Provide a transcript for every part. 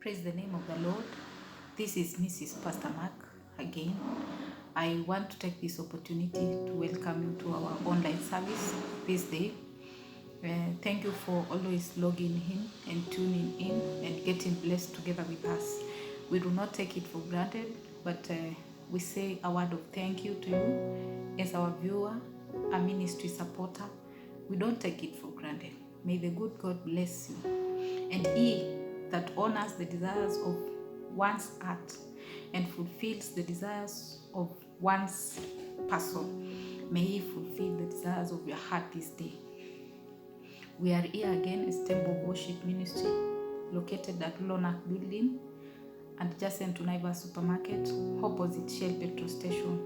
Praise the name of the Lord. This is Mrs. Pastor Mark again. I want to take this opportunity to welcome you to our online service this day. Thank you for always logging in and tuning in and getting blessed together with us. We do not take it for granted, but we say a word of thank you to you as our viewer, a ministry supporter. We don't take it for granted. May the good God bless you. And He that honors the desires of one's heart and fulfills the desires of one's person, may He fulfill the desires of your heart this day. We are here again as Temple Worship Ministry, located at Lonak Building and adjacent to Naivas Supermarket, opposite Shell Petrol Station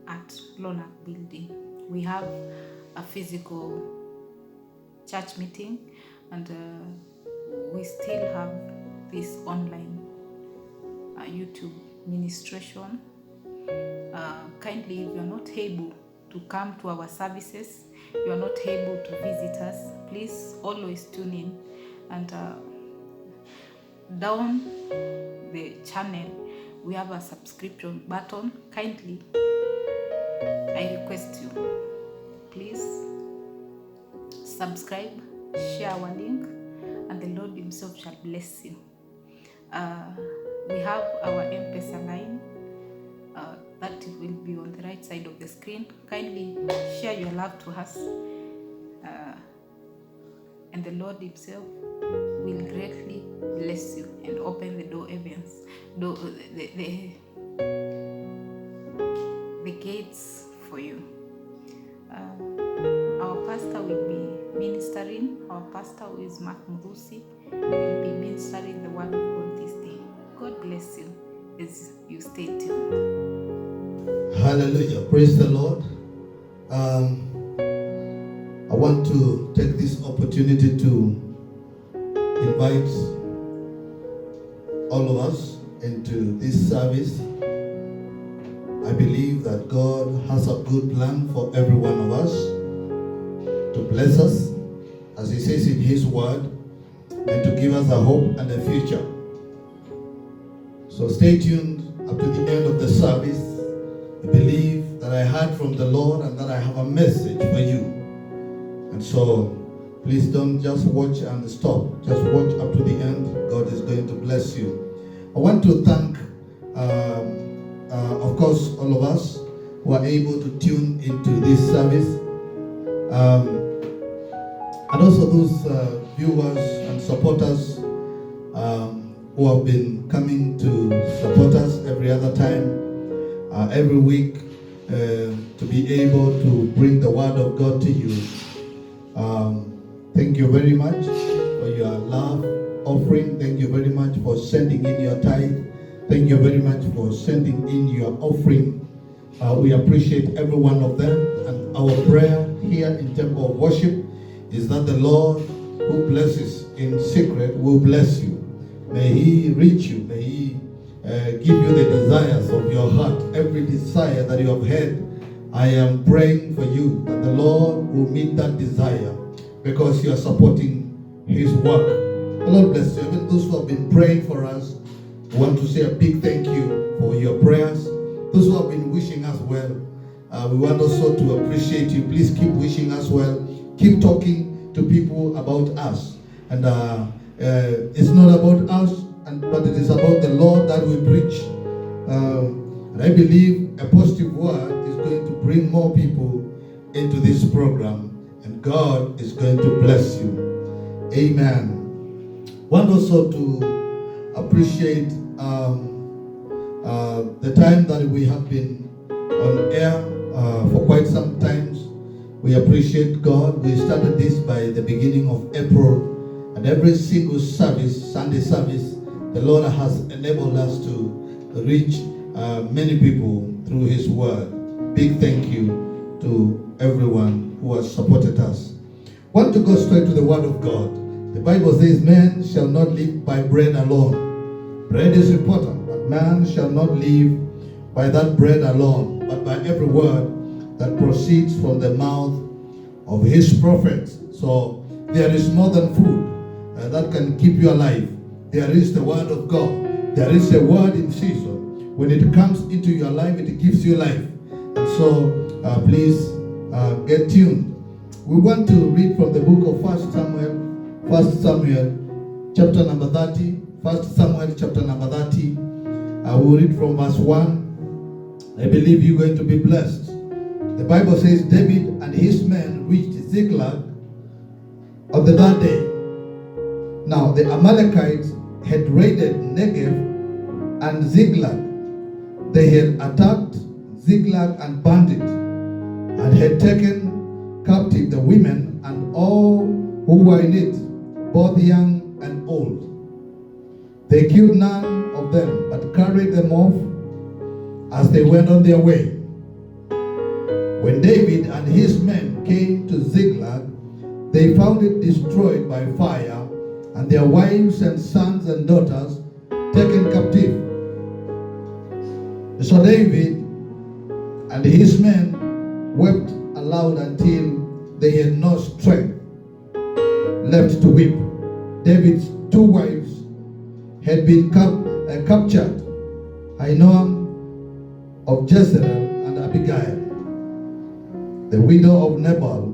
at Lonak Building. We have a physical church meeting, and we still have this online YouTube ministration. Kindly, if you are not able to come to our services, you are not able to visit us, please always tune in, and down the channel we have a subscription button. Kindly, I request you, please subscribe, share our link, and the Lord Himself shall bless you. We have our M-Pesa line that will be on the right side of the screen. Kindly share your love to us, and the Lord Himself will greatly bless you and open the door heavens, the gates for you. Our pastor will be ministering. Our pastor, who is Mark Murusi, will be ministering the word of God this day. God bless you as you stay tuned. Hallelujah. Praise the Lord. I want to take this opportunity to invite all of us into this service. I believe that God has a good plan for every one of us to bless us, as He says in His word, and to give us a hope and a future. So stay tuned up to the end of the service. I believe that I heard from the Lord and that I have a message for you. And so please don't just watch and stop. Just watch up to the end. God is going to bless you. I want to thank, of course, all of us who are able to tune into this service. And also those viewers and supporters who have been coming to support us every other time, every week, to be able to bring the word of God to you. Thank you very much for your love offering. Thank you very much for sending in your tithe. Thank you very much for sending in your offering. We appreciate every one of them. And our prayer here in Temple of Worship is that the Lord, who blesses in secret, will bless you. May He reach you. May He give you the desires of your heart. Every desire that you have had, I am praying for you that the Lord will meet that desire, because you are supporting His work. The Lord bless you. Even those who have been praying for us, we want to say a big thank you for your prayers. Those who have been wishing us well, we want also to appreciate you. Please keep wishing us well. Keep talking to people about us. And it's not about us, but it is about the Lord that we preach. And I believe a positive word is going to bring more people into this program, and God is going to bless you. Amen. Want also to appreciate the time that we have been on air for quite some time. We appreciate God. We started this by the beginning of April, and every single service, Sunday service, the Lord has enabled us to reach many people through His word. Big thank you to everyone who has supported us. Want to go straight to the word of God. The Bible says, man shall not live by bread alone. Bread is important, but man shall not live by that bread alone, but by every word that proceeds from the mouth of His prophets. So there is more than food that can keep you alive. there is the word of God. There is a word in season. When it comes into your life, it gives you life. And so, please get tuned. We want to read from the book of 1 Samuel, chapter number 30. 1 Samuel, chapter number 30. I will read from verse 1. I believe you're going to be blessed. The Bible says, David and his men reached Ziklag on the third day. Now, the Amalekites had raided Negev and Ziklag. They had attacked Ziklag and burned it, and had taken captive the women and all who were in it, both young and old. They killed none of them, but carried them off as they went on their way. When David and his men came to Ziklag, they found it destroyed by fire, and their wives and sons and daughters taken captive. So David and his men wept aloud until they had no strength left to weep. David's two wives had been captured, Ahinoam of Jezreel and Abigail, the widow of Nabal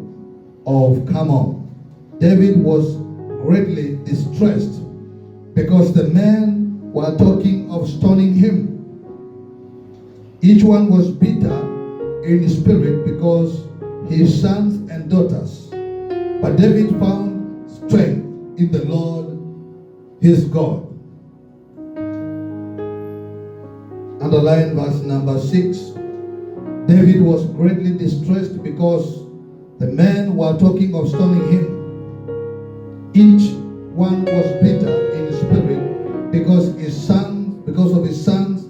of Carmel. David was greatly distressed because the men were talking of stoning him. Each one was bitter in spirit because his sons and daughters. But David found strength in the Lord his God. Underline verse number 6. David was greatly distressed because the men were talking of stoning him. Each one was bitter in spirit because of his sons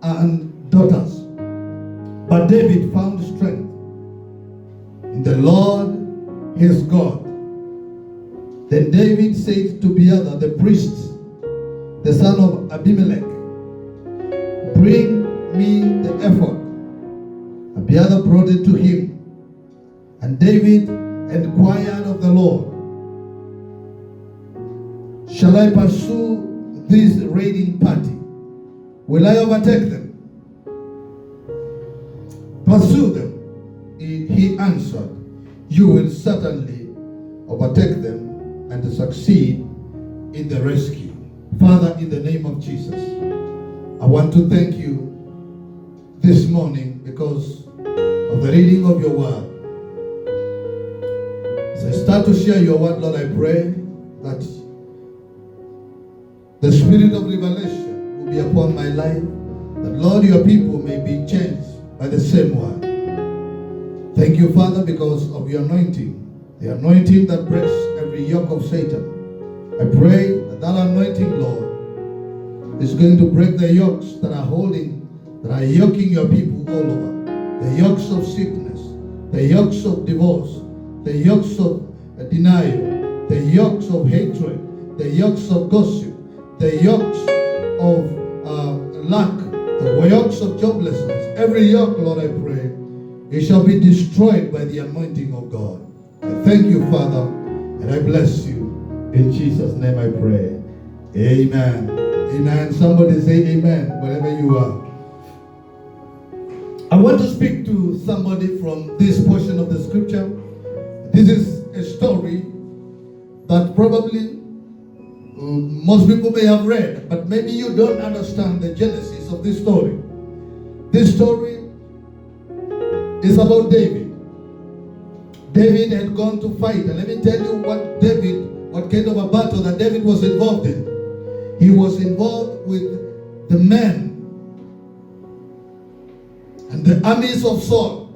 and daughters. But David found strength in the Lord his God. Then David said to Abiathar the priest, the son of Abimelech, bring me the ephod. Abiathar brought it to him, and David inquired of the Lord, shall I pursue this raiding party? Will I overtake them? Pursue them. He answered, you will certainly overtake them and succeed in the rescue. Father, in the name of Jesus, I want to thank you this morning because of the reading of your word. As I start to share your word, Lord, I pray that the spirit of revelation will be upon my life, that, Lord, your people may be changed by the same word. Thank you, Father, because of your anointing, the anointing that breaks every yoke of Satan. I pray that that anointing, Lord, is going to break the yokes that are yoking your people all over. The yokes of sickness, the yokes of divorce, the yokes of denial, the yokes of hatred, the yokes of gossip, the yokes of lack, the yokes of joblessness. Every yoke, Lord, I pray, it shall be destroyed by the anointing of God. I thank you, Father, and I bless you. In Jesus' name I pray. Amen. Amen. Somebody say amen, wherever you are. I want to speak to somebody from this portion of the scripture. This is a story that probably most people may have read, but maybe you don't understand the genesis of this story. This story is about David. David had gone to fight, and let me tell you what kind of a battle that David was involved in. He was involved with the men and the armies of Saul.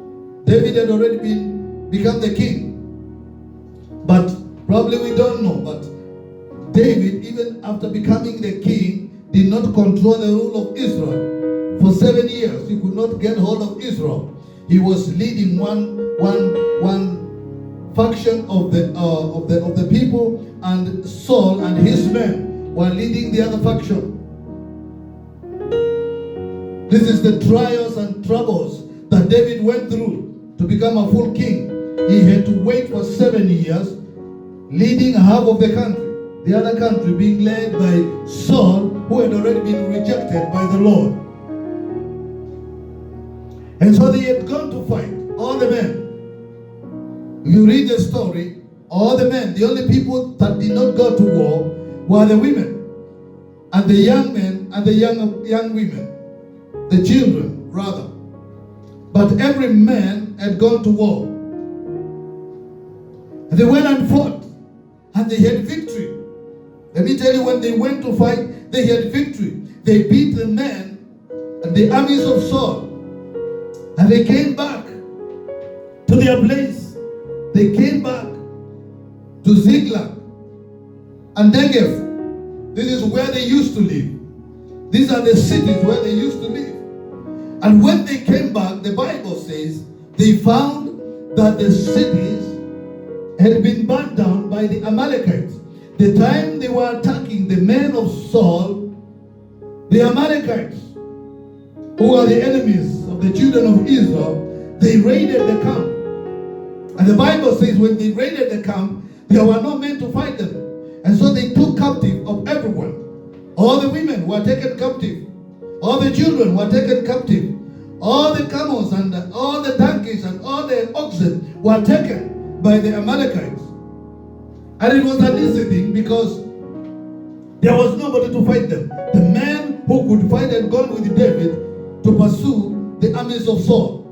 David had already become the king. But probably we don't know, but David, even after becoming the king, did not control the rule of Israel. For 7 years, he could not get hold of Israel. He was leading one faction of the people, and Saul and his men were leading the other faction. This is the trials and troubles that David went through to become a full king. He had to wait for 7 years, leading half of the country. the other country being led by Saul, who had already been rejected by the Lord. And so they had gone to fight, all the men. If you read the story, all the men, the only people that did not go to war were the women, and the young men, and the young women, the children, rather. But every man had gone to war. And they went and fought, and they had victory. Let me tell you, when they went to fight, they had victory. They beat the men and the armies of Saul. And they came back to their place. They came back to Ziklag and Negev. This is where they used to live. These are the cities where they used to live. And when they came back, the Bible says, they found that the cities had been burnt down by the Amalekites. The time they were attacking the men of Saul, the Amalekites, who are the enemies of the children of Israel, they raided the camp. And the Bible says when they raided the camp, there were no men to fight them. And so they took captive of everyone. All the women were taken captive. All the children were taken captive. All the camels and all the donkeys and all the oxen were taken by the Amalekites. And it was an easy thing because there was nobody to fight them. The men who could fight had gone with David to pursue the armies of Saul.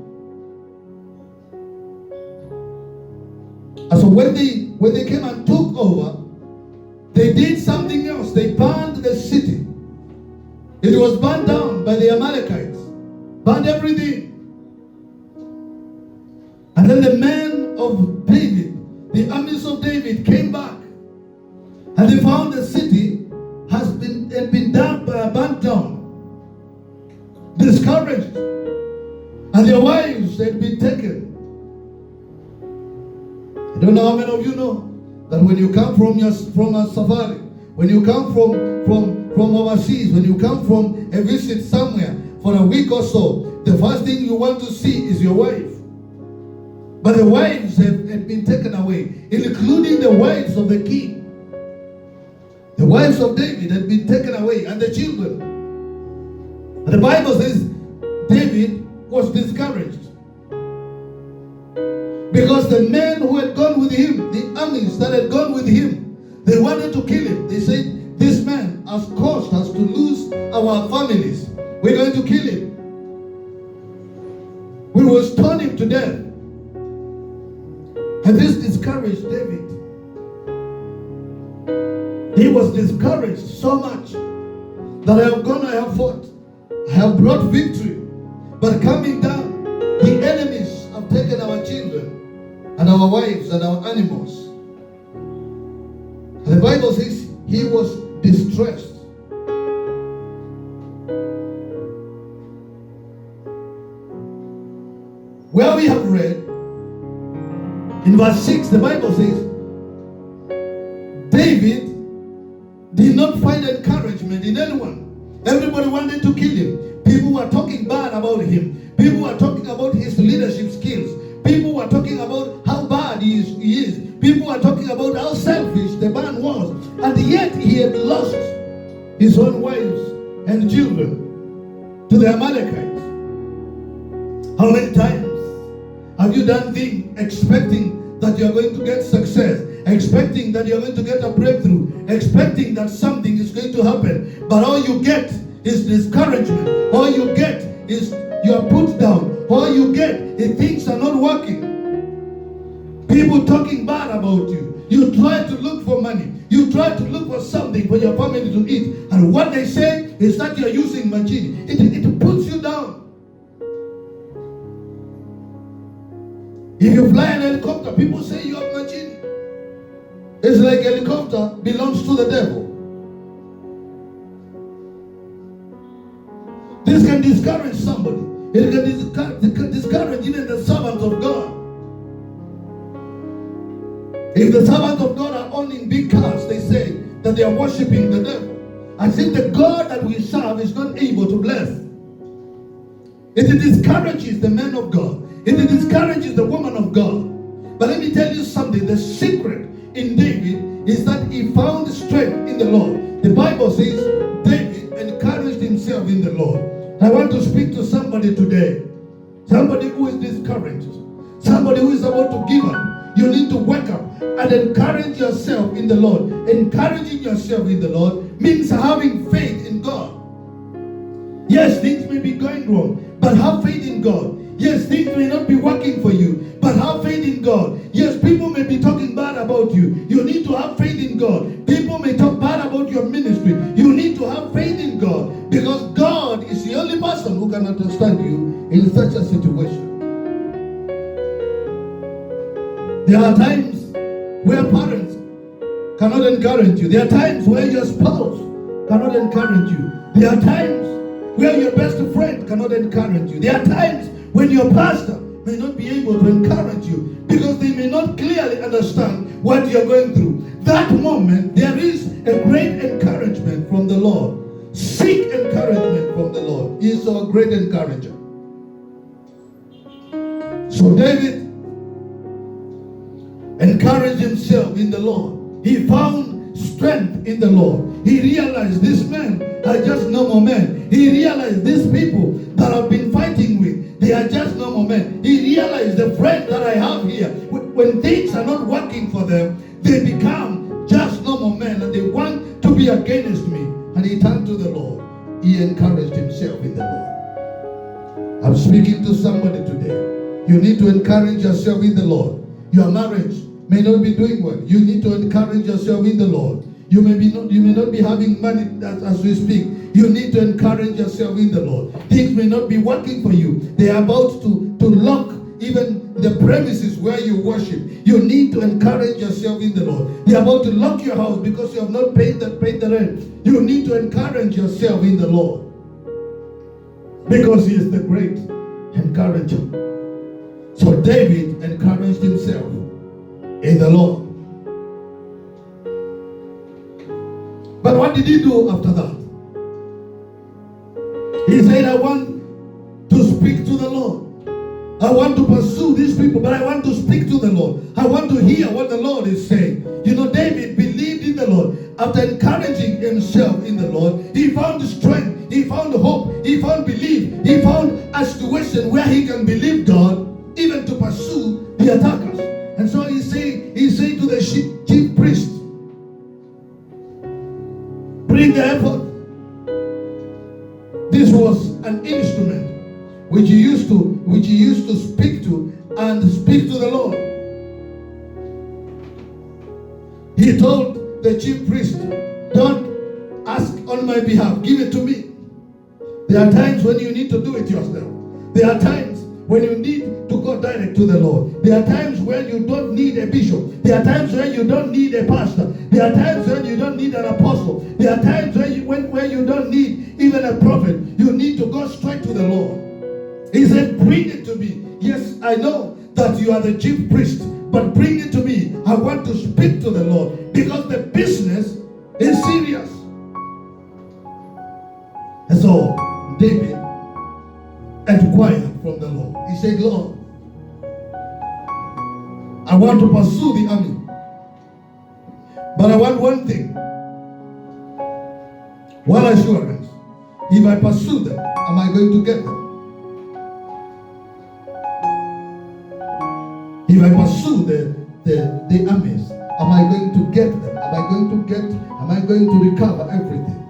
And so when they came and took over, they did something else. They burned the city. It was burned down by the Amalekites. Burned everything. And then the men of David, the armies of David, came back. And they found the city had been burnt down. Discouraged. And their wives had been taken. I don't know how many of you know that when you come from a safari, when you come from overseas, when you come from a visit somewhere for a week or so, the first thing you want to see is your wife. But the wives had been taken away, including the wives of the king. The wives of David had been taken away, and the children. And the Bible says David was discouraged. Because the men who had gone with him, the armies that had gone with him, they wanted to kill him. They said, this man has caused us to lose our families. We're going to kill him. We will stone him to death. And this discouraged David. He was discouraged so much that I have gone, I have fought, I have brought victory. But coming down, the enemies have taken our children and our wives and our animals. And the Bible says he was distressed. Where we have read, in verse 6, the Bible says, David did not find encouragement in anyone. Everybody wanted to kill him. People were talking bad about him. People were talking about his leadership skills. People were talking about how bad he is. People were talking about how selfish the man was. And yet he had lost his own wives and children to the Amalekites. How many times have you done things expecting that you're going to get success, expecting that you're going to get a breakthrough, expecting that something is going to happen, but all you get is discouragement. All you get is you are put down. All you get is things are not working. People talking bad about you. You try to look for money. You try to look for something for your family to eat. And what they say is that you're using machine. It puts you down. If you fly an helicopter, people say you have machine. It's like helicopter belongs to the devil. This can discourage somebody. It can discourage even the servants of God. If the servants of God are owning big cars, they say that they are worshiping the devil. As if the God that we serve is not able to bless. It discourages the man of God. It discourages the woman of God. But let me tell you something. The secret in David is that he found strength in the Lord. The Bible says David encouraged himself in the Lord. I want to speak to somebody today. Somebody who is discouraged. Somebody who is about to give up. You need to wake up and encourage yourself in the Lord. Encouraging yourself in the Lord means having faith in God. Yes, things may be going wrong, but have faith in God. Yes, things may not be working for you, but have faith in God. Yes, people may be talking bad about you. You need to have faith in God. People may talk bad about your ministry. You need to have faith in God, because God is the only person who can understand you in such a situation. There are times where parents cannot encourage you. There are times where your spouse cannot encourage you. There are times where your best friend cannot encourage you. There are times when your pastor may not be able to encourage you because they may not clearly understand what you're going through. That moment, there is a great encouragement from the Lord. Seek encouragement from the Lord. He is our great encourager. So David encouraged himself in the Lord. He found strength in the Lord. He realized this man are just normal men. He realized these people that I've been fighting with, they are just normal men. He realized the friends that I have here, when things are not working for them, they become just normal men and they want to be against me. And he turned to the Lord. He encouraged himself in the Lord. I'm speaking to somebody today. You need to encourage yourself in the Lord. Your marriage may not be doing well. You need to encourage yourself in the Lord. You may not be having money as we speak. You need to encourage yourself in the Lord. Things may not be working for you. They are about to lock even the premises where you worship. You need to encourage yourself in the Lord. They are about to lock your house because you have not paid the rent. You need to encourage yourself in the Lord, because He is the great encourager. So David encouraged himself in the Lord. But what did he do after that? He said, I want to speak to the Lord. I want to pursue these people, but I want to speak to the Lord. I want to hear what the Lord is saying. You know, David believed in the Lord. After encouraging himself in the Lord, he found strength, he found hope, he found belief, he found a situation where he can believe God even to pursue the attackers. And so he said to the chief priest, bring the effort. This was an instrument which he used to speak to and speak to the Lord. He told the chief priest, don't ask on my behalf, give it to me. There are times when you need to do it yourself. There are times when you need to go direct to the Lord. There are times when you don't need a bishop. There are times when you don't need a pastor. There are times when you don't need an apostle. There are times when you don't need even a prophet. You need to go straight to the Lord. He said, bring it to me. Yes, I know that you are the chief priest, but bring it to me. I want to speak to the Lord, because the business is serious. And so David inquired from the Lord. He said, Lord, I want to pursue the army, but I want one thing. One assurance. If I pursue them, am I going to get them? If I pursue the armies, am I going to get them? Am I going to recover everything?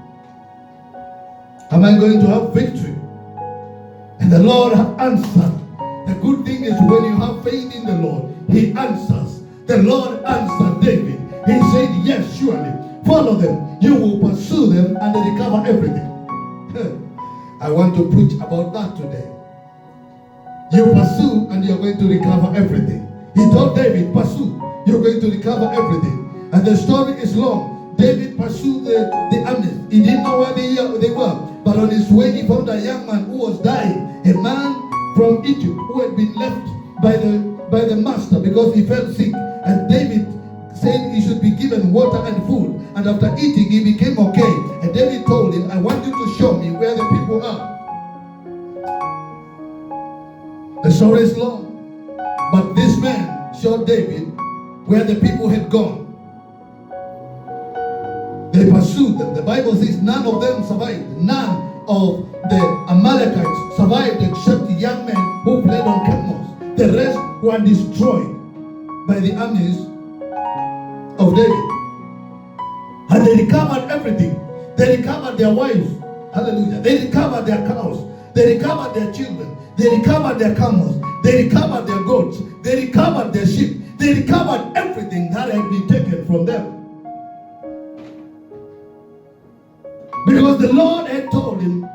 Am I going to have victory? And the Lord answered. The good thing is when you have faith in the Lord, He answers. The Lord answered David. He said, yes, surely. Follow them. You will pursue them and recover everything. I want to preach about that today. You pursue and you're going to recover everything. He told David, pursue. You're going to recover everything. And the story is long. David pursued the armies. He didn't know where they were. But on his way, he found a young man who was dying. A man from Egypt who had been left by the master because he fell sick. And David said he should be given water and food. And after eating, he became okay. And David told him, I want you to show me where the people are. The story is long. But this man showed David where the people had gone. They pursued them. The Bible says none of them survived. None of the Amalekites survived except the young men who fled on camels. The rest were destroyed by the armies of David. And they recovered everything. They recovered their wives. Hallelujah. They recovered their cows. They recovered their children. They recovered their camels. They recovered their goats. They recovered their sheep. They recovered everything that had been taken from them. Because the Lord had told him,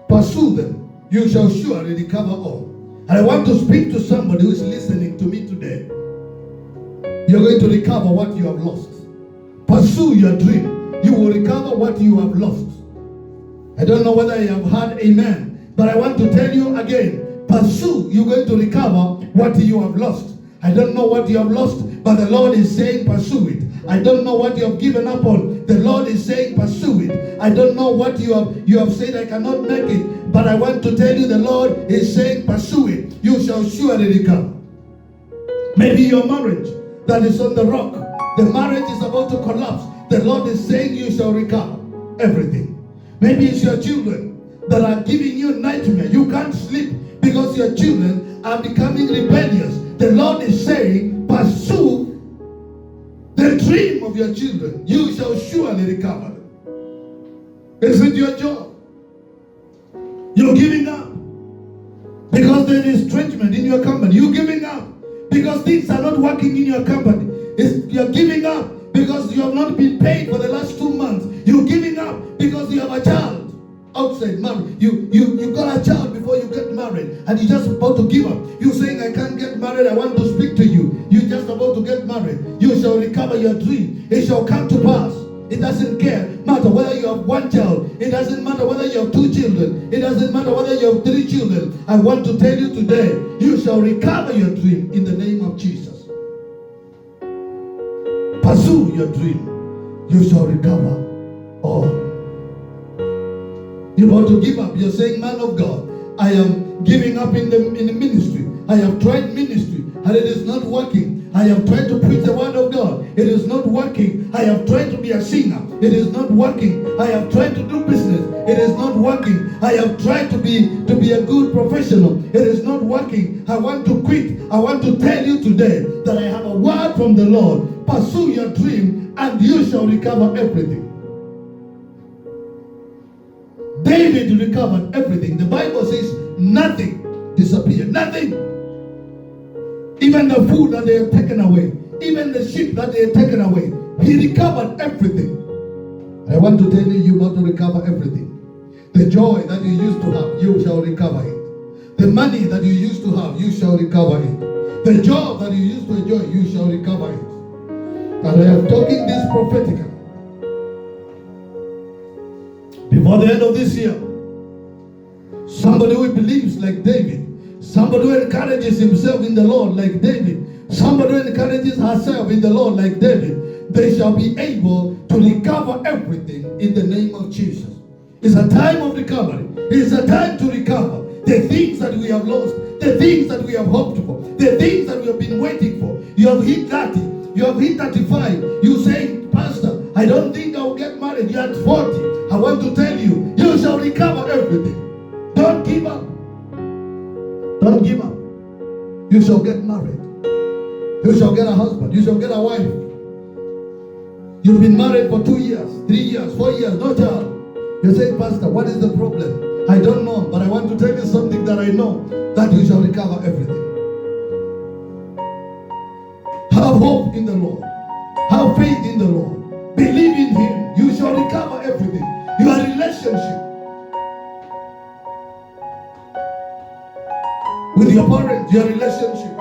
pursue them, you shall surely recover all. And I want to speak to somebody who is listening to me today. You're going to recover what you have lost. Pursue your dream. You will recover what you have lost. I don't know whether you have heard amen, but I want to tell you again, pursue, you're going to recover what you have lost. I don't know what you have lost, but the Lord is saying pursue it. I don't know what you have given up on. The Lord is saying pursue it. I don't know what you have said I cannot make it, but I want to tell you the Lord is saying pursue it. You shall surely recover. Maybe your marriage that is on the rock, the marriage is about to collapse. The Lord is saying you shall recover everything. Maybe it's your children that are giving you nightmare. You can't sleep because your children are becoming rebellious. The Lord is saying pursue the dream of your children. You shall surely recover. Is it your job? You're giving up because there is estrangement in your company. You're giving up because things are not working in your company. You're giving up because you have not been paid for the last 2 months. You're giving up because you have a child outside married. You got a child before you get married and you're just about to give up. You're saying, I can't get married. I want to speak to you. You're just about to get married. You shall recover your dream. It shall come to pass. It doesn't matter whether you have 1 child. It doesn't matter whether you have 2 children. It doesn't matter whether you have 3 children. I want to tell you today, you shall recover your dream in the name of Jesus. Pursue your dream. You shall recover all. You're about to give up. You're saying, man of God, I am giving up in the ministry. I have tried ministry and it is not working. I have tried to preach the word of God. It is not working. I have tried to be a singer. It is not working. I have tried to do business. It is not working. I have tried to be a good professional. It is not working. I want to quit. I want to tell you today that I have a word from the Lord. Pursue your dream and you shall recover everything. David recovered everything. The Bible says nothing disappeared. Nothing. Even the food that they had taken away. Even the sheep that they had taken away. He recovered everything. I want to tell you, you got to recover everything. The joy that you used to have, you shall recover it. The money that you used to have, you shall recover it. The job that you used to enjoy, you shall recover it. And I am talking this prophetically. Before the end of this year, somebody who believes like David, somebody who encourages himself in the Lord like David, somebody who encourages herself in the Lord like David, they shall be able to recover everything in the name of Jesus. It's a time of recovery. It's a time to recover the things that we have lost, the things that we have hoped for, the things that we have been waiting for. You have hit 30, you have hit 35. You say, Pastor, I don't think I will get married. You're at 40. I want to tell you, you shall recover everything. Don't give up. Don't give up. You shall get married. You shall get a husband. You shall get a wife. You've been married for 2 years, 3 years, 4 years, no child. You say, Pastor, what is the problem? I don't know, but I want to tell you something that I know, that you shall recover everything. Have hope in the Lord. Have faith in the Lord. Believe in Him. You shall recover everything. Your relationship with your parents, your relationship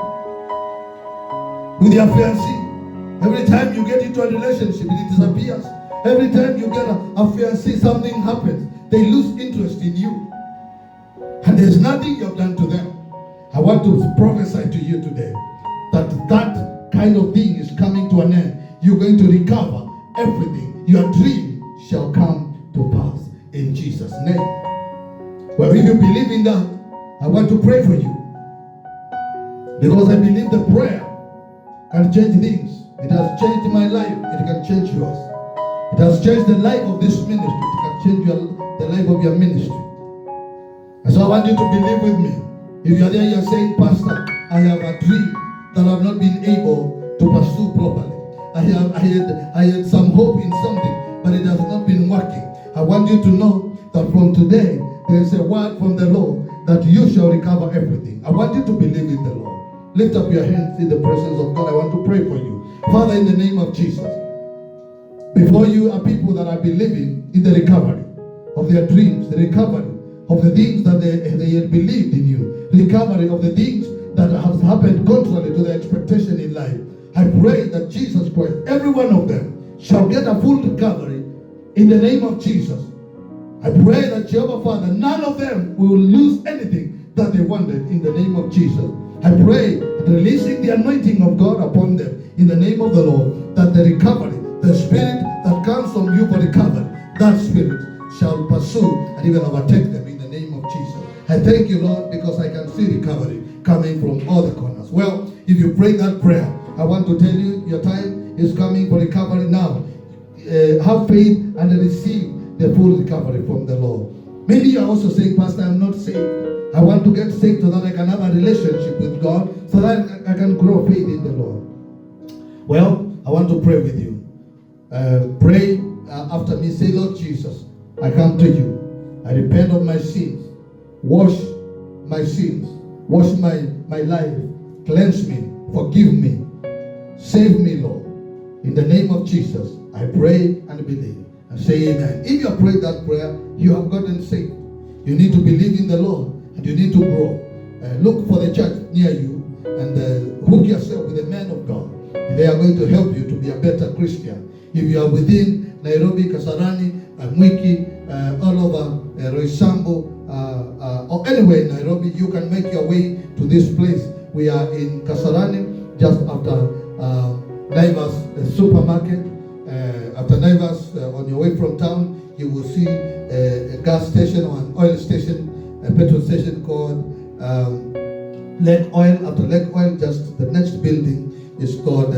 with your fiancé. Every time you get into a relationship, it disappears. Every time you get a fiancé, something happens. They lose interest in you. And there's nothing you have done to them. I want to prophesy to you today that kind of thing is coming to an end. You're going to recover everything. Your dream shall come to pass in Jesus' name. Well, if you believe in that, I want to pray for you. Because I believe the prayer can change things. It has changed my life. It can change yours. It has changed the life of this ministry. It can change the life of your ministry. And so I want you to believe with me. If you are there, you are saying, Pastor, I have a dream that I have not been able to pursue properly. I had some hope in something, but it has not been working. I want you to know that from today, there is a word from the Lord that you shall recover everything. I want you to believe in the Lord. Lift up your hands in the presence of God. I want to pray for you. Father, in the name of Jesus, before you are people that are believing in the recovery of their dreams, the recovery of the things that they had believed in you, recovery of the things that have happened contrary to their expectation in life. I pray that Jesus Christ, every one of them, shall get a full recovery in the name of Jesus. I pray that Jehovah Father, none of them will lose anything that they wanted in the name of Jesus. I pray that releasing the anointing of God upon them in the name of the Lord, that the recovery, the spirit that comes from you for recovery, that spirit shall pursue and even overtake them in the name of Jesus. I thank you, Lord, because I can see recovery coming from all the corners. Well, if you pray that prayer, I want to tell you, your time is coming for recovery now. Have faith and receive the full recovery from the Lord. Maybe you are also saying, Pastor, I'm not saved. I want to get saved so that I can have a relationship with God, so that I can grow faith in the Lord. Well, I want to pray with you. Pray after me. Say, Lord Jesus, I come to you. I repent of my sins. Wash my sins. Wash my life. Cleanse me. Forgive me. Save me, Lord. In the name of Jesus, I pray and believe. And say amen. If you have prayed that prayer, you have gotten saved. You need to believe in the Lord and you need to grow. Look for the church near you and hook yourself with the man of God. They are going to help you to be a better Christian. If you are within Nairobi, Kasarani, Mwiki, all over Roysambu, or anywhere in Nairobi, you can make your way to this place. We are in Kasarani, just after Naivas supermarket. After Naivas, on your way from town, you will see a gas station or an oil station, a petrol station called Lake Oil. After Lake Oil, just the next building is called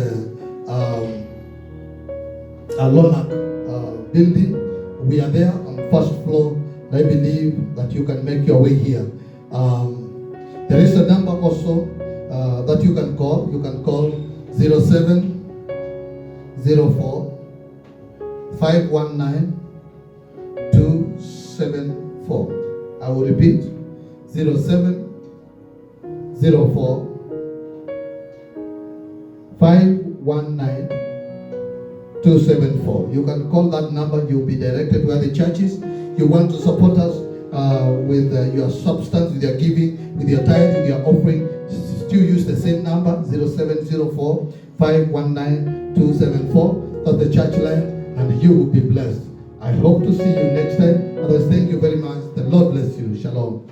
Lonak building. We are there on the first floor. I believe that you can make your way here. There is a number also that you can call. You can call 0704 519 274. I will repeat, 0704 519 274. You can call that number. You'll be directed where the church is. You want to support us with your substance, with your giving, with your tithe, with your offering. Still use the same number, 0704 519 274. That's the church line. And you will be blessed. I hope to see you next time. Others, thank you very much. The Lord bless you. Shalom.